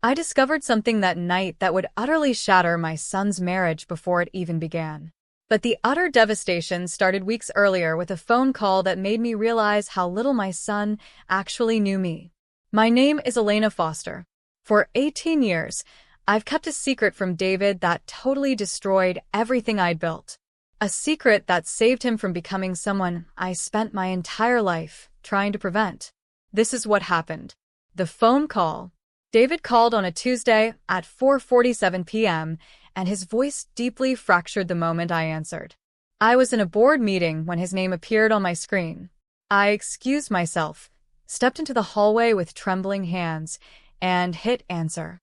I discovered something that night that would utterly shatter my son's marriage before it even began. But the utter devastation started weeks earlier with a phone call that made me realize how little my son actually knew me. My name is Elena Foster. For 18 years, I've kept a secret from David that totally destroyed everything I'd built. A secret that saved him from becoming someone I spent my entire life trying to prevent. This is what happened. The phone call. David called on a Tuesday at 4:47 p.m., and his voice deeply fractured the moment I answered. I was in a board meeting when his name appeared on my screen. I excused myself, stepped into the hallway with trembling hands, and hit answer.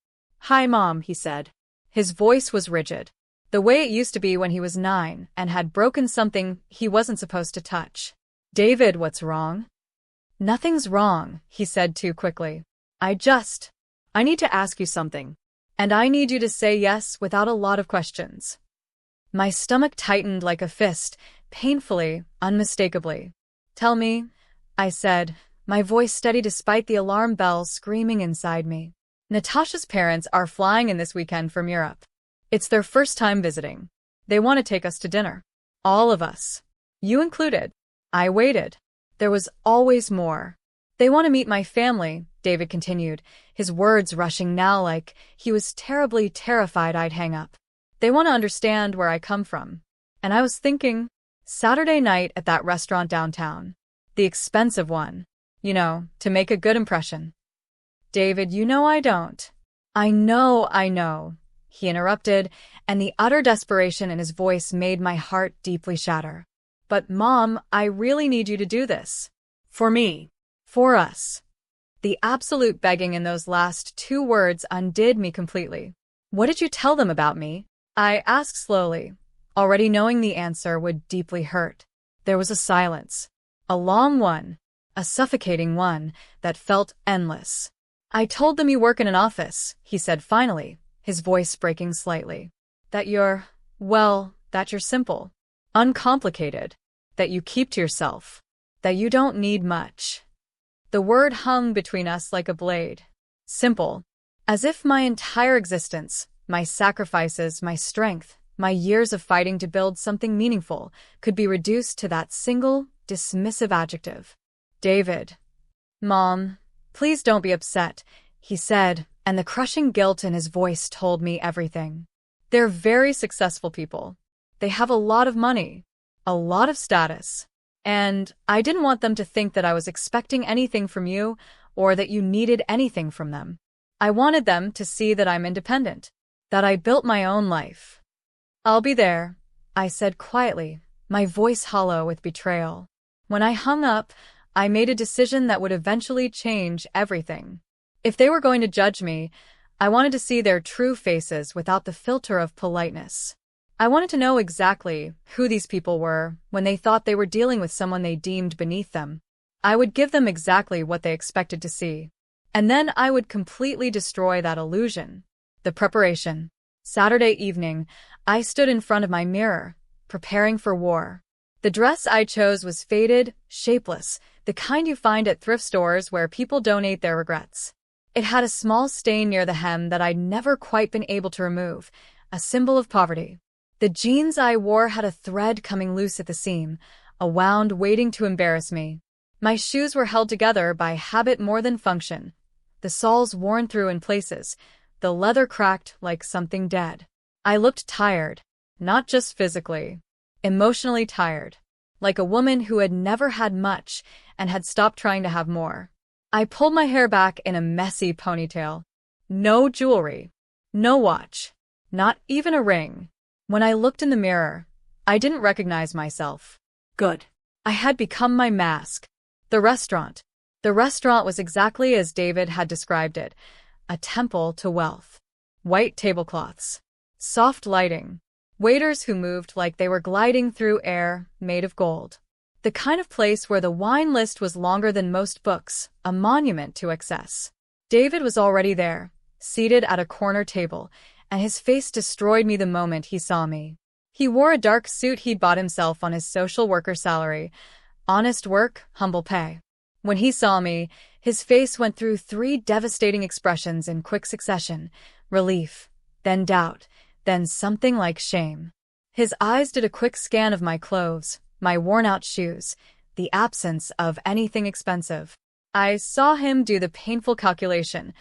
"Hi, Mom," he said. His voice was rigid, the way it used to be when he was 9 and had broken something he wasn't supposed to touch. "David, what's wrong?" "Nothing's wrong," he said too quickly. I need to ask you something. And I need you to say yes without a lot of questions." My stomach tightened like a fist, painfully, unmistakably. "Tell me," I said, my voice steady despite the alarm bells screaming inside me. "Natasha's parents are flying in this weekend from Europe. It's their first time visiting. They want to take us to dinner. All of us. You included." I waited. There was always more. "They want to meet my family," David continued, his words rushing now like he was terribly terrified I'd hang up. "They want to understand where I come from." And I was thinking, Saturday night at that restaurant downtown. The expensive one. You know, to make a good impression. "David, you know I don't." I know," he interrupted, and the utter desperation in his voice made my heart deeply shatter. "But Mom, I really need you to do this. For me. For us." The absolute begging in those last 2 words undid me completely. "What did you tell them about me?" I asked slowly, already knowing the answer would deeply hurt. There was a silence. A long one. A suffocating one that felt endless. "I told them you work in an office," he said finally, his voice breaking slightly. That you're simple. Uncomplicated. That you keep to yourself. That you don't need much." The word hung between us like a blade. Simple. As if my entire existence, my sacrifices, my strength, my years of fighting to build something meaningful could be reduced to that single, dismissive adjective. "David." "Mom, please don't be upset," he said, and the crushing guilt in his voice told me everything. "They're very successful people. They have a lot of money. A lot of status. And I didn't want them to think that I was expecting anything from you or that you needed anything from them. I wanted them to see that I'm independent, that I built my own life." "I'll be there," I said quietly, my voice hollow with betrayal. When I hung up, I made a decision that would eventually change everything. If they were going to judge me, I wanted to see their true faces without the filter of politeness. I wanted to know exactly who these people were when they thought they were dealing with someone they deemed beneath them. I would give them exactly what they expected to see. And then I would completely destroy that illusion. The preparation. Saturday evening, I stood in front of my mirror, preparing for war. The dress I chose was faded, shapeless, the kind you find at thrift stores where people donate their regrets. It had a small stain near the hem that I'd never quite been able to remove, a symbol of poverty. The jeans I wore had a thread coming loose at the seam, a wound waiting to embarrass me. My shoes were held together by habit more than function, the soles worn through in places, the leather cracked like something dead. I looked tired, not just physically, emotionally tired, like a woman who had never had much and had stopped trying to have more. I pulled my hair back in a messy ponytail. No jewelry, no watch, not even a ring. When I looked in the mirror, I didn't recognize myself. Good. I had become my mask. The restaurant. The restaurant was exactly as David had described it, a temple to wealth. White tablecloths. Soft lighting. Waiters who moved like they were gliding through air made of gold. The kind of place where the wine list was longer than most books, a monument to excess. David was already there, seated at a corner table, and his face destroyed me the moment he saw me. He wore a dark suit he'd bought himself on his social worker salary. Honest work, humble pay. When he saw me, His face went through 3 devastating expressions in quick succession: relief, then doubt, then something like shame. His eyes did a quick scan of my clothes, my worn-out shoes, the absence of anything expensive. I saw him do the painful calculation.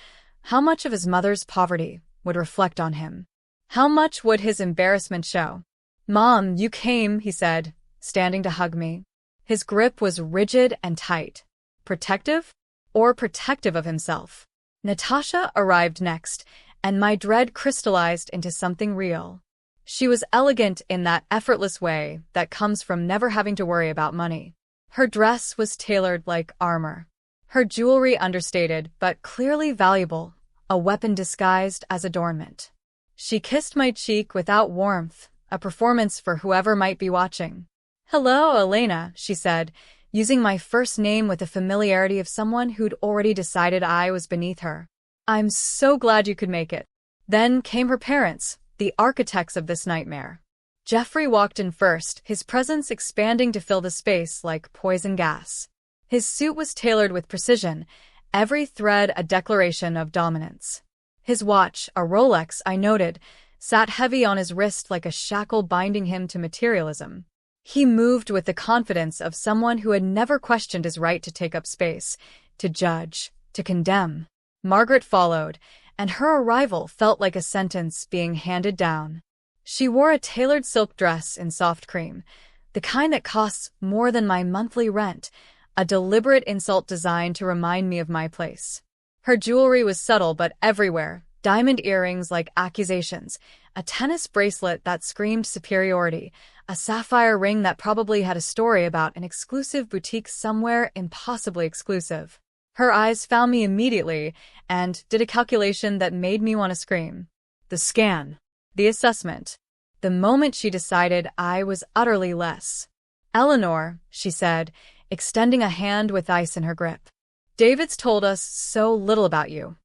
How much of his mother's poverty would reflect on him? How much would his embarrassment show? "Mom, you came," he said, standing to hug me. His grip was rigid and tight. Protective? Or protective of himself? Natasha arrived next, and my dread crystallized into something real. She was elegant in that effortless way that comes from never having to worry about money. Her dress was tailored like armor. Her jewelry understated but clearly valuable, a weapon disguised as adornment. She kissed my cheek without warmth, a performance for whoever might be watching. "Hello, Elena," she said, using my first name with the familiarity of someone who'd already decided I was beneath her. "I'm so glad you could make it." Then came her parents, the architects of this nightmare. Jeffrey walked in first, his presence expanding to fill the space like poison gas. His suit was tailored with precision, every thread a declaration of dominance. His watch, a Rolex, I noted, sat heavy on his wrist like a shackle binding him to materialism. He moved with the confidence of someone who had never questioned his right to take up space, to judge, to condemn. Margaret followed, and her arrival felt like a sentence being handed down. She wore a tailored silk dress in soft cream, the kind that costs more than my monthly rent, a deliberate insult designed to remind me of my place. Her jewelry was subtle but everywhere, diamond earrings like accusations, a tennis bracelet that screamed superiority, a sapphire ring that probably had a story about an exclusive boutique somewhere impossibly exclusive. Her eyes found me immediately and did a calculation that made me want to scream. The scan. The assessment. The moment she decided I was utterly less. "Eleanor," she said, extending a hand with ice in her grip. "David's told us so little about you."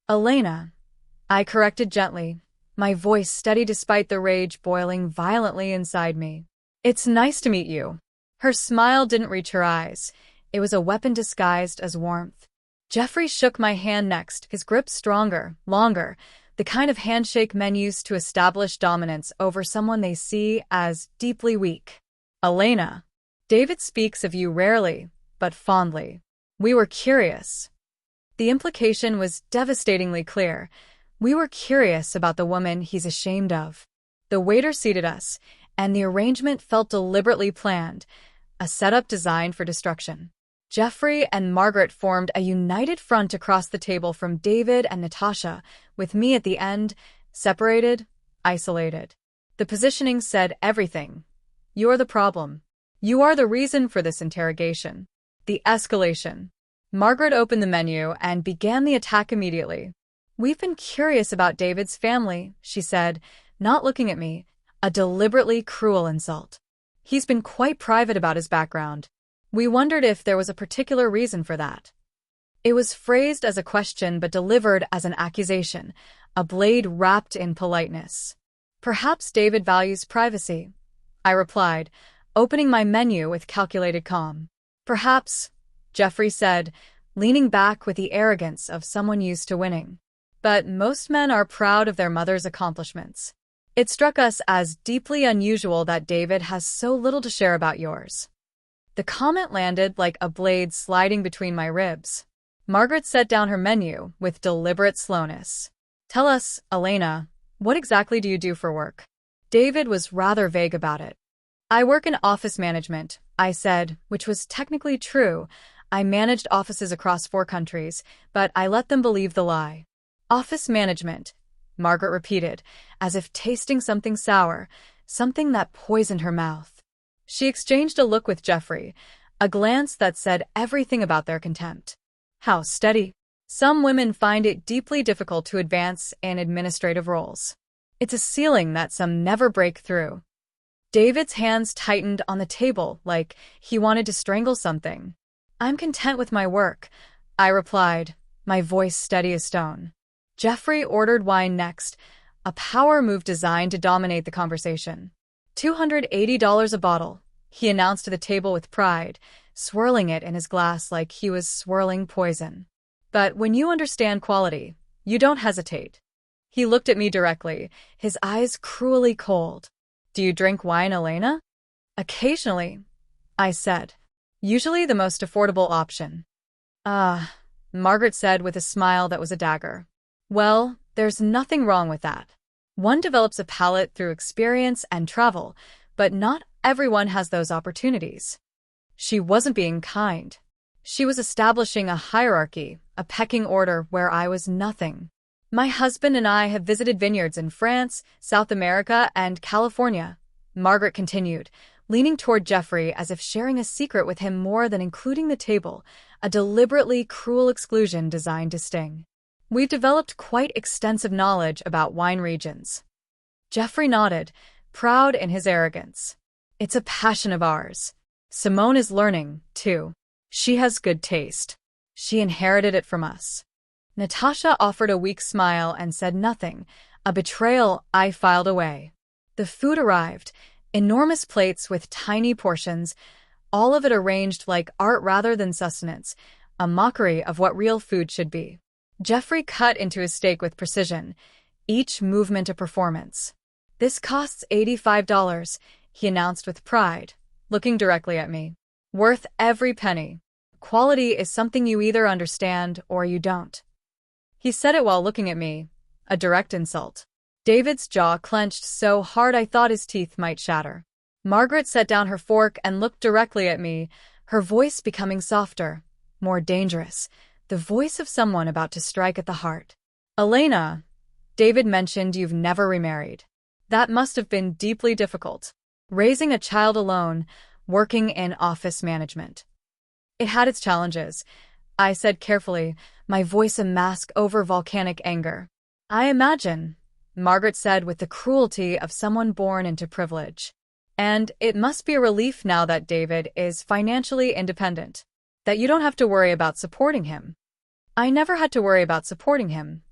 "Elena," I corrected gently, my voice steady despite the rage boiling violently inside me. "It's nice to meet you." Her smile didn't reach her eyes. It was a weapon disguised as warmth. Jeffrey shook my hand next, his grip stronger, longer, the kind of handshake men use to establish dominance over someone they see as deeply weak. "Elena, David speaks of you rarely, but fondly. We were curious." The implication was devastatingly clear. We were curious about the woman he's ashamed of. The waiter seated us, and the arrangement felt deliberately planned, a setup designed for destruction. Jeffrey and Margaret formed a united front across the table from David and Natasha, with me at the end, separated, isolated. The positioning said everything. You're the problem. You are the reason for this interrogation. The escalation. Margaret opened the menu and began the attack immediately. "We've been curious about David's family," she said, not looking at me, a deliberately cruel insult. "He's been quite private about his background. We wondered if there was a particular reason for that." It was phrased as a question but delivered as an accusation, a blade wrapped in politeness. "Perhaps David values privacy," I replied, opening my menu with calculated calm. "Perhaps," Jeffrey said, leaning back with the arrogance of someone used to winning. "But most men are proud of their mother's accomplishments. It struck us as deeply unusual that David has so little to share about yours." The comment landed like a blade sliding between my ribs. Margaret set down her menu with deliberate slowness. "Tell us, Elena, what exactly do you do for work?" David was rather vague about it. "I work in office management," I said, which was technically true. I managed offices across 4 countries, but I let them believe the lie. "Office management," Margaret repeated, as if tasting something sour, something that poisoned her mouth. She exchanged a look with Jeffrey, a glance that said everything about their contempt. "How steady." Some women find it deeply difficult to advance in administrative roles. It's a ceiling that some never break through. David's hands tightened on the table like he wanted to strangle something. "I'm content with my work," I replied, my voice steady as stone. Jeffrey ordered wine next, a power move designed to dominate the conversation. $280 a bottle, he announced to the table with pride, swirling it in his glass like he was swirling poison. But when you understand quality, you don't hesitate. He looked at me directly, his eyes cruelly cold. Do you drink wine, Elena? Occasionally, I said. Usually the most affordable option. Ah, Margaret said with a smile that was a dagger. Well, there's nothing wrong with that. One develops a palate through experience and travel, but not everyone has those opportunities. She wasn't being kind. She was establishing a hierarchy, a pecking order where I was nothing. My husband and I have visited vineyards in France, South America, and California, Margaret continued, leaning toward Jeffrey as if sharing a secret with him more than including the table, a deliberately cruel exclusion designed to sting. We've developed quite extensive knowledge about wine regions. Jeffrey nodded, proud in his arrogance. It's a passion of ours. Simone is learning, too. She has good taste. She inherited it from us. Natasha offered a weak smile and said nothing, a betrayal I filed away. The food arrived, enormous plates with tiny portions, all of it arranged like art rather than sustenance, a mockery of what real food should be. Jeffrey cut into his steak with precision, each movement a performance. This costs $85, he announced with pride, looking directly at me. Worth every penny. Quality is something you either understand or you don't. He said it while looking at me, a direct insult. David's jaw clenched so hard I thought his teeth might shatter. Margaret set down her fork and looked directly at me, her voice becoming softer, more dangerous, the voice of someone about to strike at the heart. Elena, David mentioned you've never remarried. That must have been deeply difficult. Raising a child alone, working in office management. It had its challenges, I said carefully, my voice a mask over volcanic anger. I imagine, Margaret said with the cruelty of someone born into privilege. And it must be a relief now that David is financially independent, that you don't have to worry about supporting him. I never had to worry about supporting him,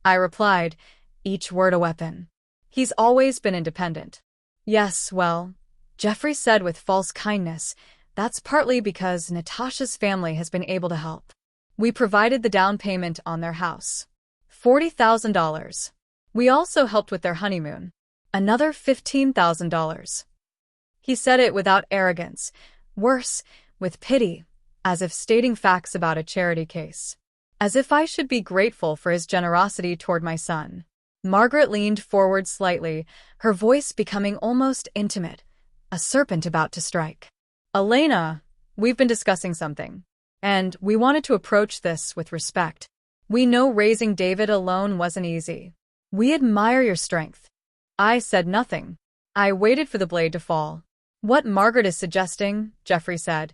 I replied, each word a weapon. He's always been independent. Yes, well, Jeffrey said with false kindness, that's partly because Natasha's family has been able to help. We provided the down payment on their house. $40,000. We also helped with their honeymoon. Another $15,000. He said it without arrogance, worse, with pity, as if stating facts about a charity case. As if I should be grateful for his generosity toward my son. Margaret leaned forward slightly, her voice becoming almost intimate, a serpent about to strike. Elena, we've been discussing something, and we wanted to approach this with respect. We know raising David alone wasn't easy. We admire your strength. I said nothing. I waited for the blade to fall. What Margaret is suggesting, Jeffrey said,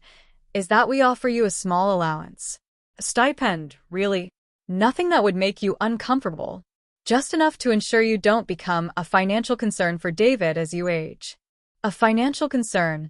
is that we offer you a small allowance. A stipend, really. Nothing that would make you uncomfortable. Just enough to ensure you don't become a financial concern for David as you age. A financial concern,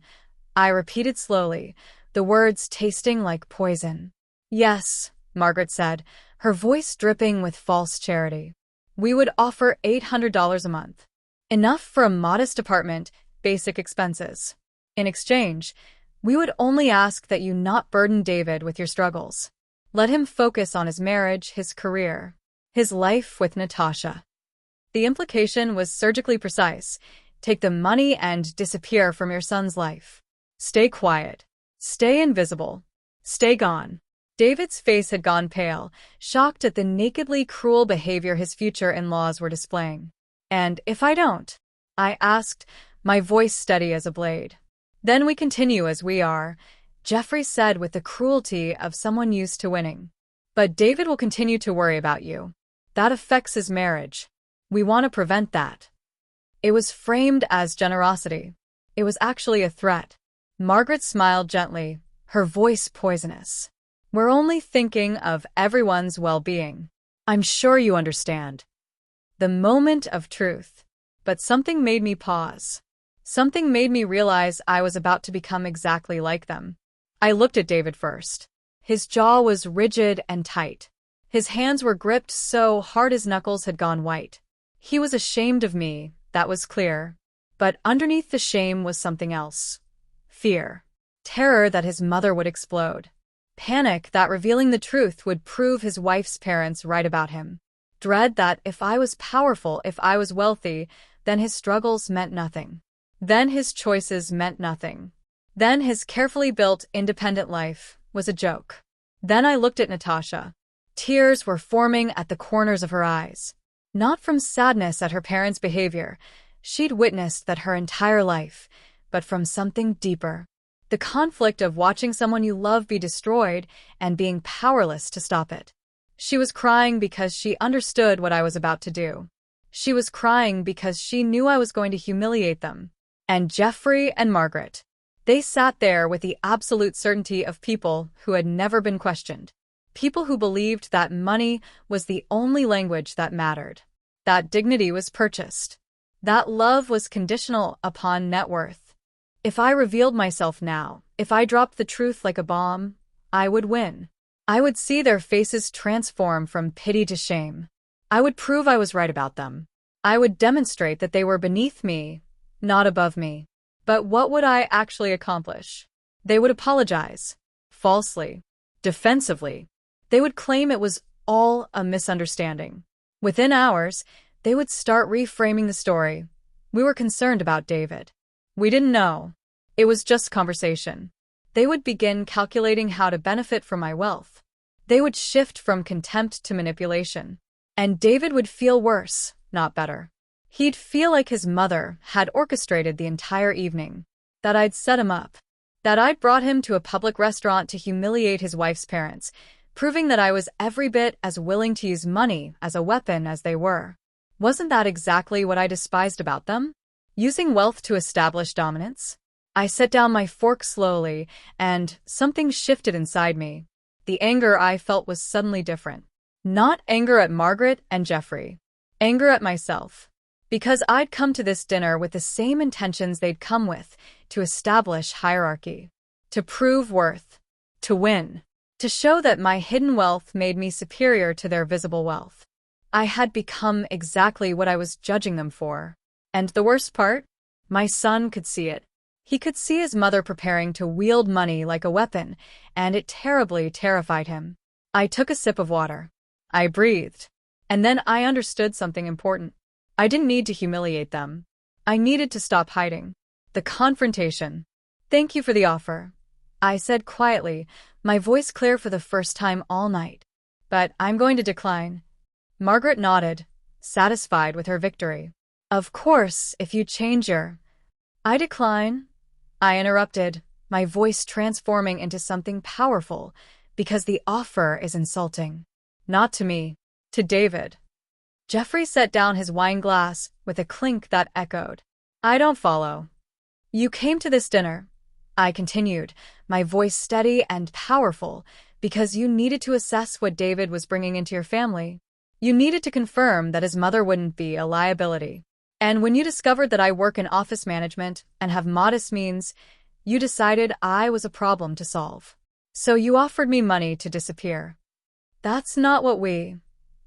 I repeated slowly, the words tasting like poison. Yes, Margaret said, her voice dripping with false charity. We would offer $800 a month. Enough for a modest apartment, basic expenses. In exchange, we would only ask that you not burden David with your struggles. Let him focus on his marriage, his career, his life with Natasha. The implication was surgically precise. Take the money and disappear from your son's life. Stay quiet. Stay invisible. Stay gone. David's face had gone pale, shocked at the nakedly cruel behavior his future in-laws were displaying. And if I don't? I asked, my voice steady as a blade. Then we continue as we are, Jeffrey said with the cruelty of someone used to winning. But David will continue to worry about you. That affects his marriage. We want to prevent that. It was framed as generosity. It was actually a threat. Margaret smiled gently, her voice poisonous. We're only thinking of everyone's well-being. I'm sure you understand. The moment of truth. But something made me pause. Something made me realize I was about to become exactly like them. I looked at David first. His jaw was rigid and tight. His hands were gripped so hard his knuckles had gone white. He was ashamed of me, that was clear. But underneath the shame was something else. Fear. Terror that his mother would explode. Panic that revealing the truth would prove his wife's parents right about him. Dread that if I was powerful, if I was wealthy, then his struggles meant nothing. Then his choices meant nothing. Then his carefully built, independent life was a joke. Then I looked at Natasha. Tears were forming at the corners of her eyes. Not from sadness at her parents' behavior. She'd witnessed that her entire life, but from something deeper. The conflict of watching someone you love be destroyed and being powerless to stop it. She was crying because she understood what I was about to do. She was crying because she knew I was going to humiliate them. And Jeffrey and Margaret. They sat there with the absolute certainty of people who had never been questioned. People who believed that money was the only language that mattered. That dignity was purchased. That love was conditional upon net worth. If I revealed myself now, if I dropped the truth like a bomb, I would win. I would see their faces transform from pity to shame. I would prove I was right about them. I would demonstrate that they were beneath me, not above me. But what would I actually accomplish? They would apologize. Falsely. Defensively. They would claim it was all a misunderstanding. Within hours, they would start reframing the story. We were concerned about David. We didn't know. It was just conversation. They would begin calculating how to benefit from my wealth. They would shift from contempt to manipulation. And David would feel worse, not better. He'd feel like his mother had orchestrated the entire evening. That I'd set him up. That I'd brought him to a public restaurant to humiliate his wife's parents, proving that I was every bit as willing to use money as a weapon as they were. Wasn't that exactly what I despised about them? Using wealth to establish dominance? I set down my fork slowly, and something shifted inside me. The anger I felt was suddenly different. Not anger at Margaret and Jeffrey. Anger at myself. Because I'd come to this dinner with the same intentions they'd come with, to establish hierarchy. To prove worth. To win. To show that my hidden wealth made me superior to their visible wealth. I had become exactly what I was judging them for. And the worst part? My son could see it. He could see his mother preparing to wield money like a weapon, and it terribly terrified him. I took a sip of water. I breathed. And then I understood something important. I didn't need to humiliate them. I needed to stop hiding. The confrontation. Thank you for the offer, I said quietly, my voice clear for the first time all night. But I'm going to decline. Margaret nodded, satisfied with her victory. Of course, if you change your... I decline, I interrupted, my voice transforming into something powerful, because the offer is insulting. Not to me, to David. Jeffrey set down his wine glass with a clink that echoed. I don't follow. You came to this dinner, I continued, my voice steady and powerful, because you needed to assess what David was bringing into your family. You needed to confirm that his mother wouldn't be a liability. And when you discovered that I work in office management and have modest means, you decided I was a problem to solve. So you offered me money to disappear. That's not what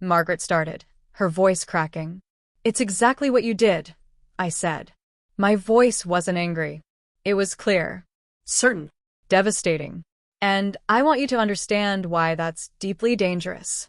Margaret started, her voice cracking. It's exactly what you did, I said. My voice wasn't angry. It was clear. Certain. Devastating. And I want you to understand why that's deeply dangerous.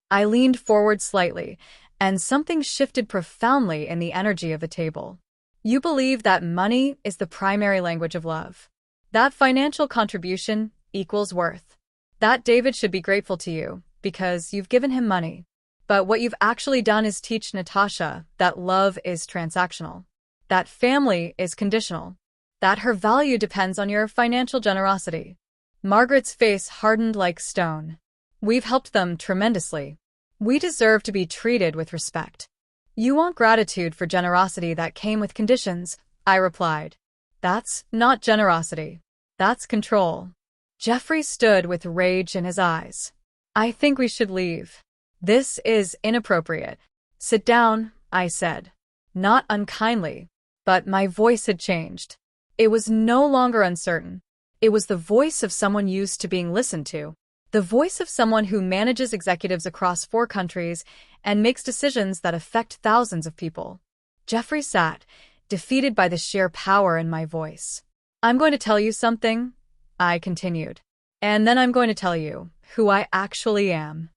I leaned forward slightly, and something shifted profoundly in the energy of the table. You believe that money is the primary language of love. That financial contribution equals worth. That David should be grateful to you, because you've given him money. But what you've actually done is teach Natasha that love is transactional. That family is conditional. That her value depends on your financial generosity. Margaret's face hardened like stone. We've helped them tremendously. We deserve to be treated with respect. You want gratitude for generosity that came with conditions, I replied. That's not generosity. That's control. Jeffrey stood with rage in his eyes. I think we should leave. This is inappropriate. Sit down, I said. Not unkindly, but my voice had changed. It was no longer uncertain. It was the voice of someone used to being listened to. The voice of someone who manages executives across 4 countries and makes decisions that affect thousands of people. Jeffrey sat, defeated by the sheer power in my voice. I'm going to tell you something, I continued. And then I'm going to tell you who I actually am.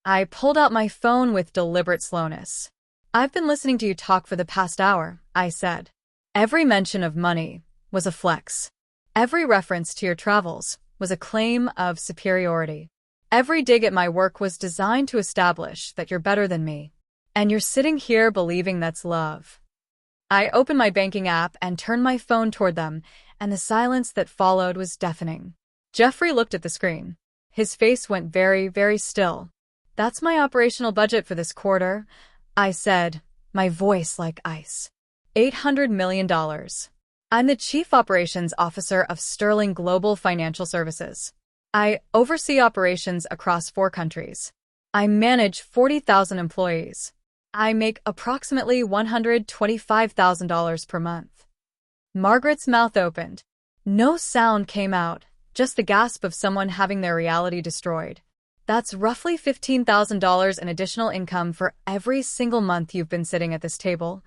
I pulled out my phone with deliberate slowness. I've been listening to you talk for the past hour, I said. Every mention of money was a flex. Every reference to your travels was a claim of superiority. Every dig at my work was designed to establish that you're better than me. And you're sitting here believing that's love. I opened my banking app and turned my phone toward them, and the silence that followed was deafening. Jeffrey looked at the screen. His face went very, very still. That's my operational budget for this quarter, I said, my voice like ice. $800 million. I'm the Chief Operations Officer of Sterling Global Financial Services. I oversee operations across 4 countries. I manage 40,000 employees. I make approximately $125,000 per month. Margaret's mouth opened. No sound came out, just the gasp of someone having their reality destroyed. That's roughly $15,000 in additional income for every single month you've been sitting at this table,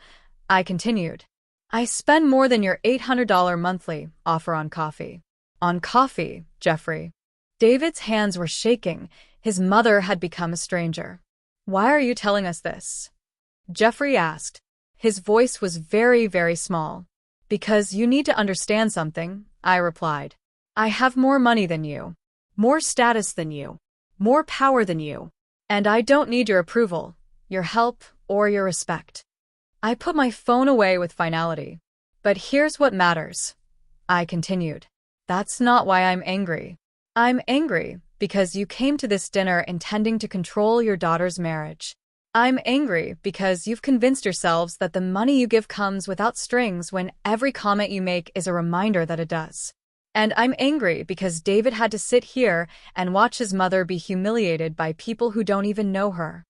I continued. I spend more than your $800 monthly offer on coffee. On coffee, Jeffrey. David's hands were shaking. His mother had become a stranger. Why are you telling us this? Jeffrey asked. His voice was very, very small. Because you need to understand something, I replied. I have more money than you, more status than you, more power than you, and I don't need your approval, your help, or your respect. I put my phone away with finality. But here's what matters, I continued. That's not why I'm angry. I'm angry because you came to this dinner intending to control your daughter's marriage. I'm angry because you've convinced yourselves that the money you give comes without strings when every comment you make is a reminder that it does. And I'm angry because David had to sit here and watch his mother be humiliated by people who don't even know her.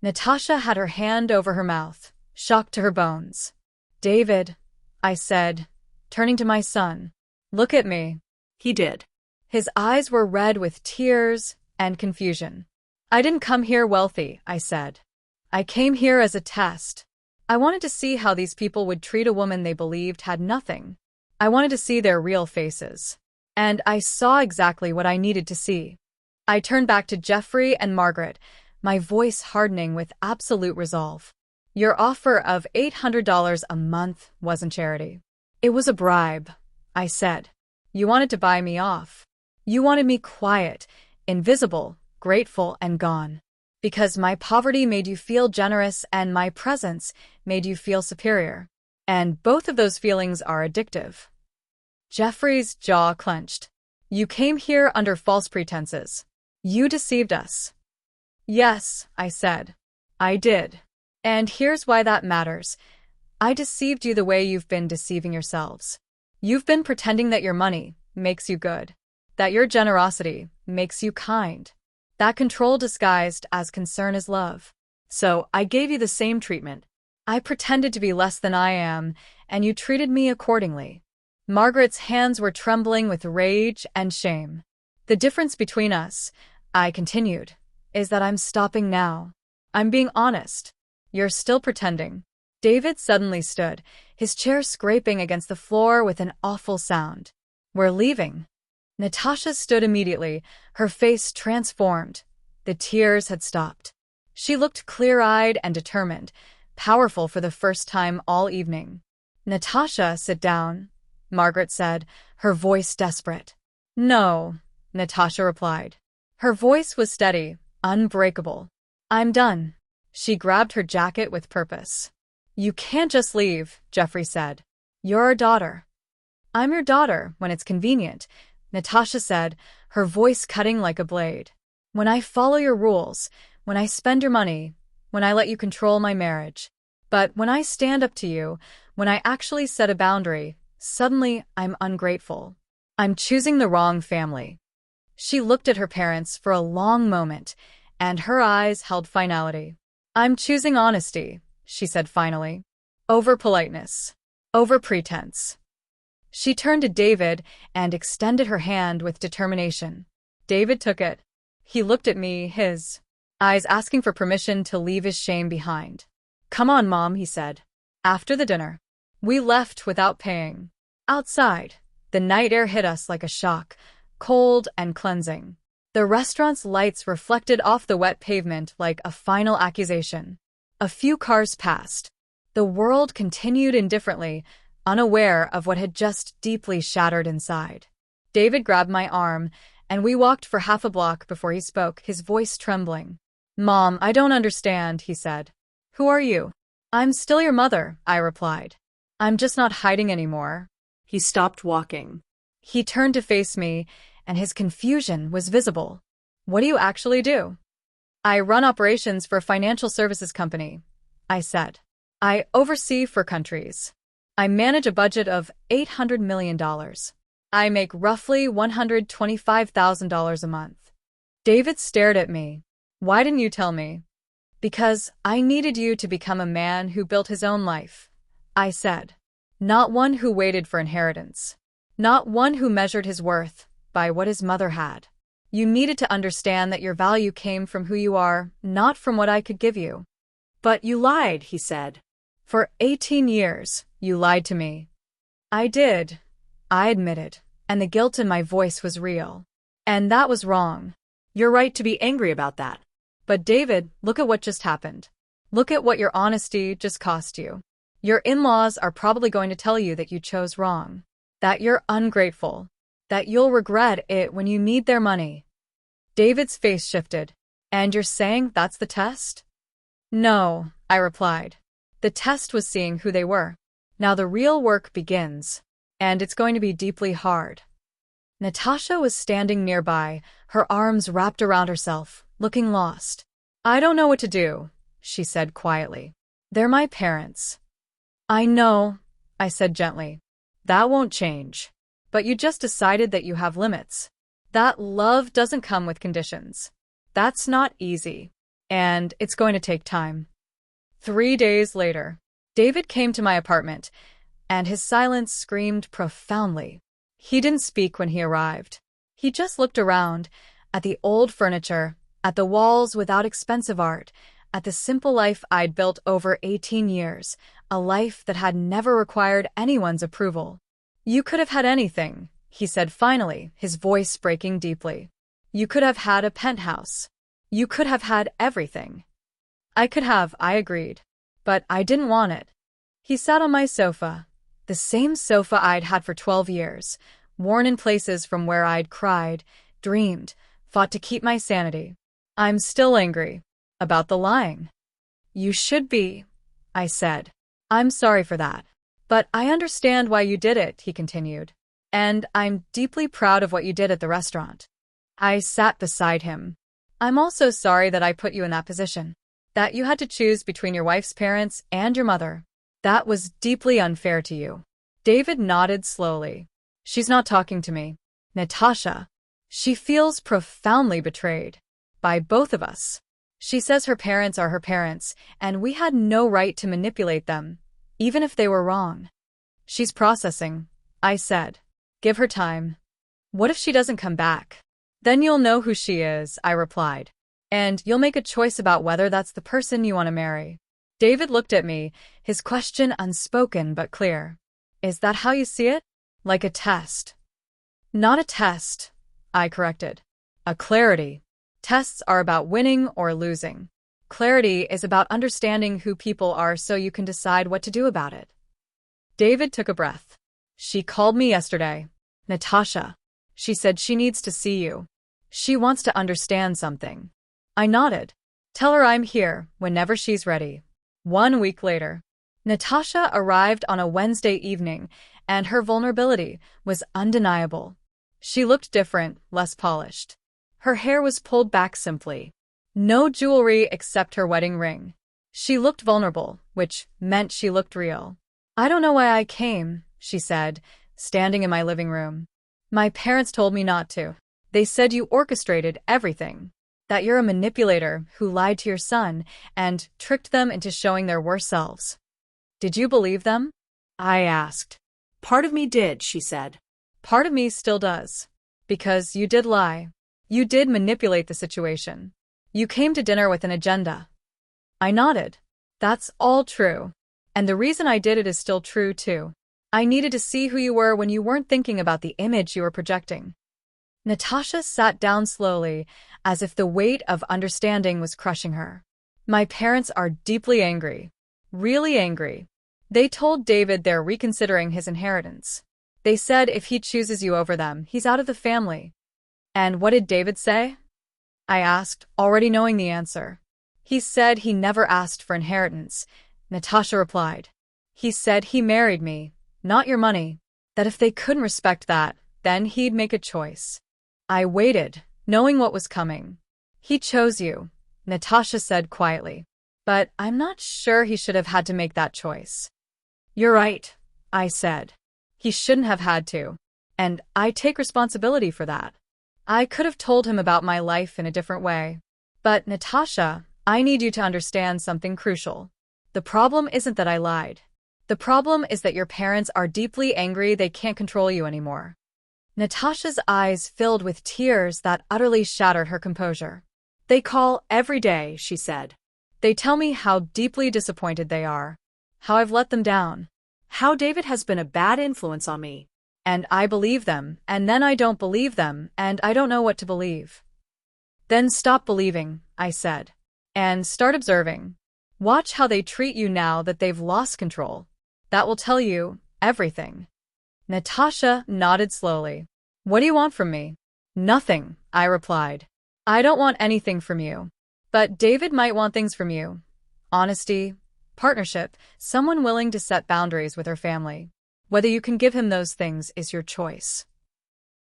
Natasha had her hand over her mouth, shocked to her bones. David, I said, turning to my son. Look at me. He did. His eyes were red with tears and confusion. I didn't come here wealthy, I said. I came here as a test. I wanted to see how these people would treat a woman they believed had nothing. I wanted to see their real faces. And I saw exactly what I needed to see. I turned back to Jeffrey and Margaret, my voice hardening with absolute resolve. Your offer of $800 a month wasn't charity. It was a bribe, I said. You wanted to buy me off. You wanted me quiet, invisible, grateful, and gone. Because my poverty made you feel generous and my presence made you feel superior. And both of those feelings are addictive. Jeffrey's jaw clenched. You came here under false pretenses. You deceived us. Yes, I said. I did. And here's why that matters. I deceived you the way you've been deceiving yourselves. You've been pretending that your money makes you good, that your generosity makes you kind, that control disguised as concern is love. So I gave you the same treatment. I pretended to be less than I am, and you treated me accordingly. Margaret's hands were trembling with rage and shame. The difference between us, I continued, is that I'm stopping now. I'm being honest. You're still pretending. David suddenly stood, his chair scraping against the floor with an awful sound. We're leaving. Natasha stood immediately, her face transformed. The tears had stopped. She looked clear-eyed and determined, powerful for the first time all evening. Natasha, sit down, Margaret said, her voice desperate. No, Natasha replied. Her voice was steady, unbreakable. I'm done. She grabbed her jacket with purpose. You can't just leave, Jeffrey said. You're our daughter. I'm your daughter when it's convenient, Natasha said, her voice cutting like a blade. When I follow your rules, when I spend your money, when I let you control my marriage. But when I stand up to you, when I actually set a boundary, suddenly I'm ungrateful. I'm choosing the wrong family. She looked at her parents for a long moment, and her eyes held finality. I'm choosing honesty, she said finally. Over politeness. Over pretense. She turned to David and extended her hand with determination. David took it. He looked at me, his eyes asking for permission to leave his shame behind. Come on, Mom, he said. After the dinner, we left without paying. Outside, the night air hit us like a shock, cold and cleansing. The restaurant's lights reflected off the wet pavement like a final accusation. A few cars passed. The world continued indifferently, unaware of what had just deeply shattered inside. David grabbed my arm, and we walked for half a block before he spoke, his voice trembling. "Mom, I don't understand," he said. "Who are you?" "I'm still your mother," I replied. "I'm just not hiding anymore." He stopped walking. He turned to face me, and his confusion was visible. "What do you actually do?" "I run operations for a financial services company," I said. "I oversee 4 countries. I manage a budget of $800 million. I make roughly $125,000 a month." David stared at me. "Why didn't you tell me?" "Because I needed you to become a man who built his own life," I said. "Not one who waited for inheritance. Not one who measured his worth by what his mother had. You needed to understand that your value came from who you are, not from what I could give you." "But you lied," he said. "For 18 years, you lied to me." "I did," I admitted, and the guilt in my voice was real. "And that was wrong." "You're right to be angry about that." "But David, look at what just happened. Look at what your honesty just cost you. Your in-laws are probably going to tell you that you chose wrong, that you're ungrateful, that you'll regret it when you need their money." David's face shifted. "And you're saying that's the test?" "No," I replied. "The test was seeing who they were. Now the real work begins. And it's going to be deeply hard." Natasha was standing nearby, her arms wrapped around herself, looking lost. "I don't know what to do," she said quietly. "They're my parents." "I know," I said gently. "That won't change. But you just decided that you have limits. That love doesn't come with conditions. That's not easy. And it's going to take time." 3 days later, David came to my apartment, and his silence screamed profoundly. He didn't speak when he arrived. He just looked around, at the old furniture, at the walls without expensive art, at the simple life I'd built over 18 years, a life that had never required anyone's approval. "You could have had anything," he said finally, his voice breaking deeply. "You could have had a penthouse. You could have had everything." "I could have," I agreed. "But I didn't want it." He sat on my sofa, the same sofa I'd had for 12 years, worn in places from where I'd cried, dreamed, fought to keep my sanity. "I'm still angry. About the lying." "You should be," I said. "I'm sorry for that. But I understand why you did it," he continued. "And I'm deeply proud of what you did at the restaurant." I sat beside him. "I'm also sorry that I put you in that position. That you had to choose between your wife's parents and your mother. That was deeply unfair to you." David nodded slowly. "She's not talking to me. Natasha. She feels profoundly betrayed. By both of us. She says her parents are her parents, and we had no right to manipulate them, even if they were wrong." "She's processing," I said. "Give her time." "What if she doesn't come back?" "Then you'll know who she is," I replied. "And you'll make a choice about whether that's the person you want to marry." David looked at me, his question unspoken but clear. "Is that how you see it? Like a test?" "Not a test," I corrected. "A clarity. Tests are about winning or losing. Clarity is about understanding who people are so you can decide what to do about it." David took a breath. "She called me yesterday. Natasha. She said she needs to see you. She wants to understand something." I nodded. "Tell her I'm here whenever she's ready." 1 week later, Natasha arrived on a Wednesday evening, and her vulnerability was undeniable. She looked different, less polished. Her hair was pulled back simply. No jewelry except her wedding ring. She looked vulnerable, which meant she looked real. "I don't know why I came," she said, standing in my living room. "My parents told me not to. They said you orchestrated everything. That you're a manipulator who lied to your son and tricked them into showing their worst selves." "Did you believe them?" I asked. "Part of me did," she said. "Part of me still does. Because you did lie. You did manipulate the situation. You came to dinner with an agenda." I nodded. "That's all true. And the reason I did it is still true, too. I needed to see who you were when you weren't thinking about the image you were projecting." Natasha sat down slowly, as if the weight of understanding was crushing her. My parents are deeply angry. Really angry. They told David they're reconsidering his inheritance. They said if he chooses you over them, he's out of the family. And what did David say? I asked, already knowing the answer. He said he never asked for inheritance. Natasha replied. He said he married me, not your money. That if they couldn't respect that, then he'd make a choice. I waited, knowing what was coming. He chose you, Natasha said quietly. But I'm not sure he should have had to make that choice. You're right, I said. He shouldn't have had to. And I take responsibility for that. I could have told him about my life in a different way. But Natasha, I need you to understand something crucial. The problem isn't that I lied. The problem is that your parents are deeply angry they can't control you anymore. Natasha's eyes filled with tears that utterly shattered her composure. They call every day, she said. They tell me how deeply disappointed they are, how I've let them down, how David has been a bad influence on me. And I believe them, and then I don't believe them, and I don't know what to believe. Then stop believing, I said, and start observing. Watch how they treat you now that they've lost control. That will tell you everything. Natasha nodded slowly. What do you want from me? Nothing, I replied. I don't want anything from you. But David might want things from you. Honesty, partnership, someone willing to set boundaries with her family. Whether you can give him those things is your choice.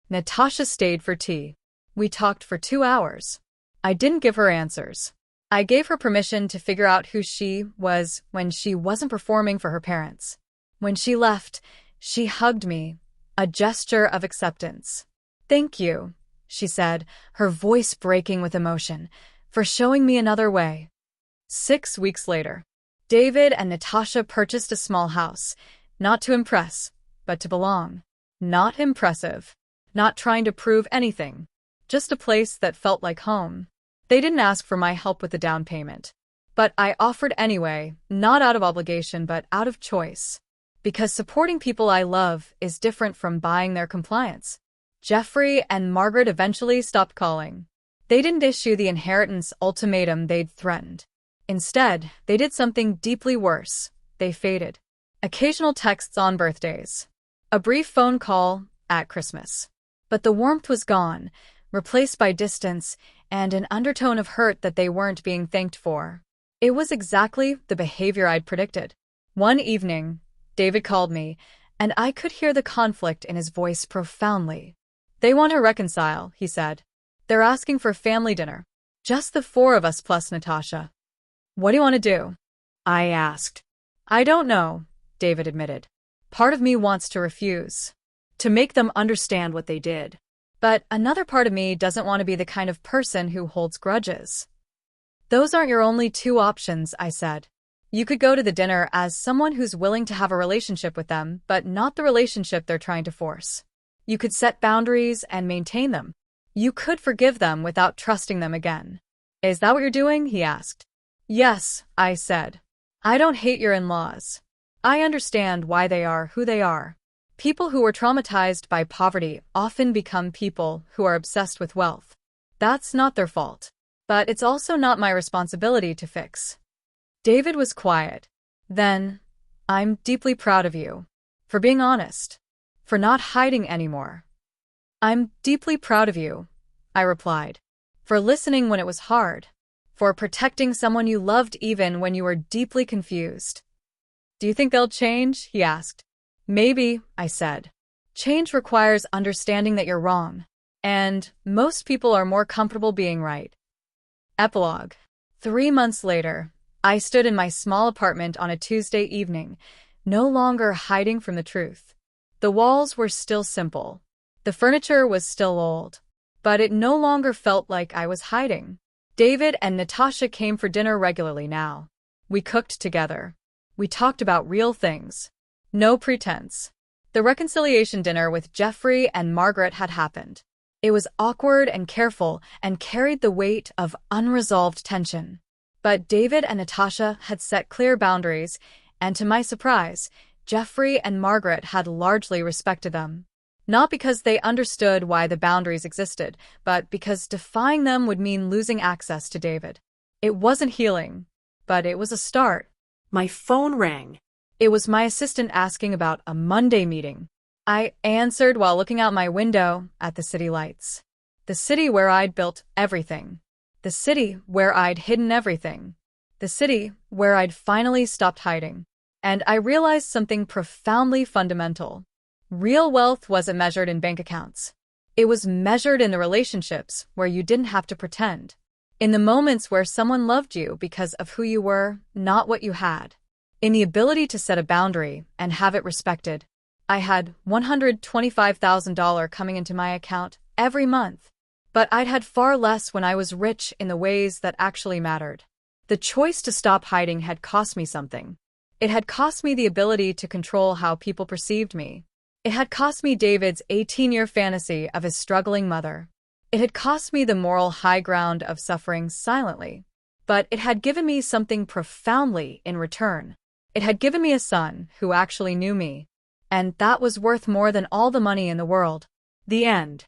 Natasha stayed for tea. We talked for 2 hours. I didn't give her answers. I gave her permission to figure out who she was when she wasn't performing for her parents. When she left, she hugged me, a gesture of acceptance. Thank you, she said, her voice breaking with emotion, for showing me another way. 6 weeks later, David and Natasha purchased a small house, not to impress, but to belong. Not impressive, not trying to prove anything, just a place that felt like home. They didn't ask for my help with the down payment, but I offered anyway, not out of obligation but out of choice. Because supporting people I love is different from buying their compliance. Jeffrey and Margaret eventually stopped calling. They didn't issue the inheritance ultimatum they'd threatened. Instead, they did something deeply worse. They faded. Occasional texts on birthdays. A brief phone call at Christmas. But the warmth was gone, replaced by distance and an undertone of hurt that they weren't being thanked for. It was exactly the behavior I'd predicted. One evening, David called me, and I could hear the conflict in his voice profoundly. They want to reconcile, he said. They're asking for family dinner. Just the 4 of us plus Natasha. What do you want to do? I asked. I don't know, David admitted. Part of me wants to refuse. To make them understand what they did. But another part of me doesn't want to be the kind of person who holds grudges. Those aren't your only 2 options, I said. You could go to the dinner as someone who's willing to have a relationship with them, but not the relationship they're trying to force. You could set boundaries and maintain them. You could forgive them without trusting them again. Is that what you're doing? He asked. Yes, I said. I don't hate your in-laws. I understand why they are who they are. People who were traumatized by poverty often become people who are obsessed with wealth. That's not their fault. But it's also not my responsibility to fix. David was quiet. Then, I'm deeply proud of you. For being honest. For not hiding anymore. I'm deeply proud of you, I replied. For listening when it was hard. For protecting someone you loved even when you were deeply confused. Do you think they'll change? He asked. Maybe, I said. Change requires understanding that you're wrong. And most people are more comfortable being right. Epilogue. 3 months later, I stood in my small apartment on a Tuesday evening, no longer hiding from the truth. The walls were still simple. The furniture was still old. But it no longer felt like I was hiding. David and Natasha came for dinner regularly now. We cooked together. We talked about real things. No pretense. The reconciliation dinner with Jeffrey and Margaret had happened. It was awkward and careful and carried the weight of unresolved tension. But David and Natasha had set clear boundaries, and to my surprise, Jeffrey and Margaret had largely respected them. Not because they understood why the boundaries existed, but because defying them would mean losing access to David. It wasn't healing, but it was a start. My phone rang. It was my assistant asking about a Monday meeting. I answered while looking out my window at the city lights. The city where I'd built everything. The city where I'd hidden everything. The city where I'd finally stopped hiding. And I realized something profoundly fundamental. Real wealth wasn't measured in bank accounts. It was measured in the relationships where you didn't have to pretend. In the moments where someone loved you because of who you were, not what you had. In the ability to set a boundary and have it respected. I had $125,000 coming into my account every month. But I'd had far less when I was rich in the ways that actually mattered. The choice to stop hiding had cost me something. It had cost me the ability to control how people perceived me. It had cost me David's 18-year fantasy of his struggling mother. It had cost me the moral high ground of suffering silently. But it had given me something profoundly in return. It had given me a son who actually knew me. And that was worth more than all the money in the world. The end.